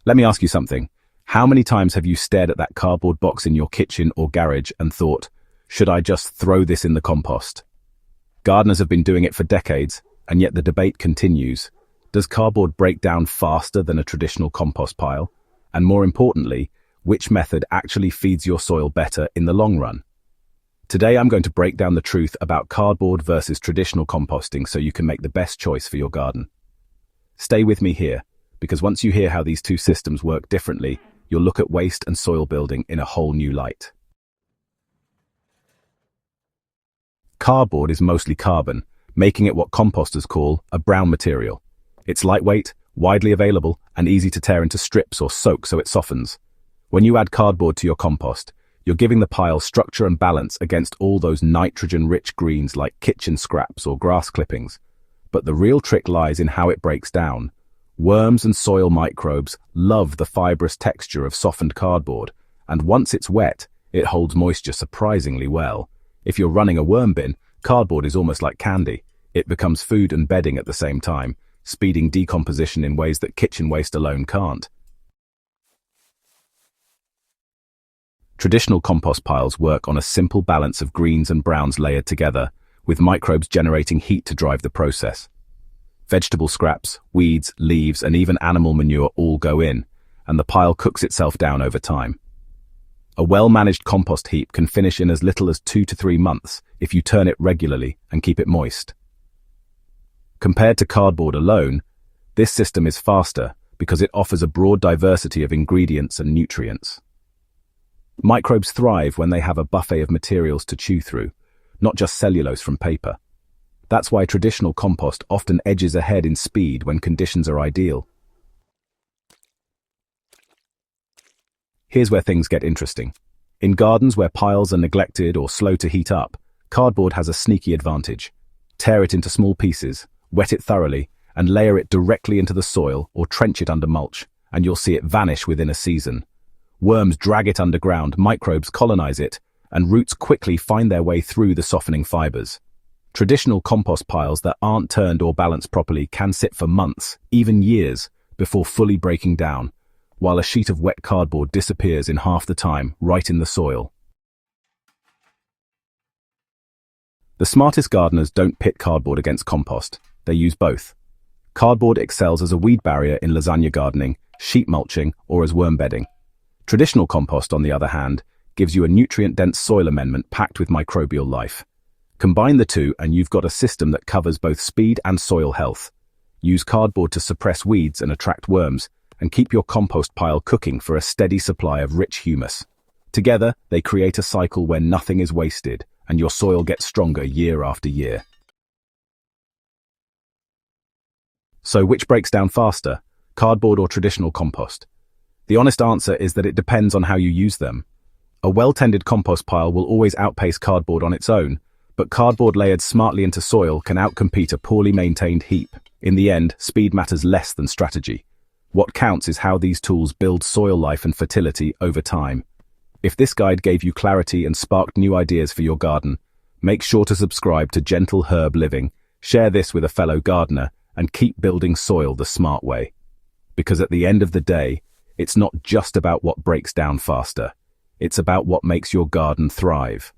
Let me ask you something. How many times have you stared at that cardboard box in your kitchen or garage and thought, should I just throw this in the compost? Gardeners have been doing it for decades, and yet the debate continues. Does cardboard break down faster than a traditional compost pile? And more importantly, which method actually feeds your soil better in the long run? Today I'm going to break down the truth about cardboard versus traditional composting so you can make the best choice for your garden. Stay with me here, because once you hear how these two systems work differently, you'll look at waste and soil building in a whole new light. Cardboard is mostly carbon, making it what composters call a brown material. It's lightweight, widely available, and easy to tear into strips or soak so it softens. When you add cardboard to your compost, you're giving the pile structure and balance against all those nitrogen-rich greens like kitchen scraps or grass clippings. But the real trick lies in how it breaks down. Worms and soil microbes love the fibrous texture of softened cardboard, and once it's wet, it holds moisture surprisingly well. If you're running a worm bin, cardboard is almost like candy. It becomes food and bedding at the same time, speeding decomposition in ways that kitchen waste alone can't. Traditional compost piles work on a simple balance of greens and browns layered together, with microbes generating heat to drive the process. Vegetable scraps, weeds, leaves, and even animal manure all go in, and the pile cooks itself down over time. A well-managed compost heap can finish in as little as 2 to 3 months if you turn it regularly and keep it moist. Compared to cardboard alone, this system is faster because it offers a broad diversity of ingredients and nutrients. Microbes thrive when they have a buffet of materials to chew through, not just cellulose from paper. That's why traditional compost often edges ahead in speed when conditions are ideal. Here's where things get interesting. In gardens where piles are neglected or slow to heat up, cardboard has a sneaky advantage. Tear it into small pieces, wet it thoroughly, and layer it directly into the soil or trench it under mulch, and you'll see it vanish within a season. Worms drag it underground, microbes colonize it, and roots quickly find their way through the softening fibers. Traditional compost piles that aren't turned or balanced properly can sit for months, even years, before fully breaking down, while a sheet of wet cardboard disappears in half the time, right in the soil. The smartest gardeners don't pit cardboard against compost. They use both. Cardboard excels as a weed barrier in lasagna gardening, sheep mulching, or as worm bedding. Traditional compost, on the other hand, gives you a nutrient-dense soil amendment packed with microbial life. Combine the two and you've got a system that covers both speed and soil health. Use cardboard to suppress weeds and attract worms, and keep your compost pile cooking for a steady supply of rich humus. Together, they create a cycle where nothing is wasted, and your soil gets stronger year after year. So which breaks down faster, cardboard or traditional compost? The honest answer is that it depends on how you use them. A well-tended compost pile will always outpace cardboard on its own, but cardboard layered smartly into soil can outcompete a poorly maintained heap. In the end, speed matters less than strategy. What counts is how these tools build soil life and fertility over time. If this guide gave you clarity and sparked new ideas for your garden, make sure to subscribe to Gentle Herb Living, share this with a fellow gardener, and keep building soil the smart way. Because at the end of the day, it's not just about what breaks down faster. It's about what makes your garden thrive.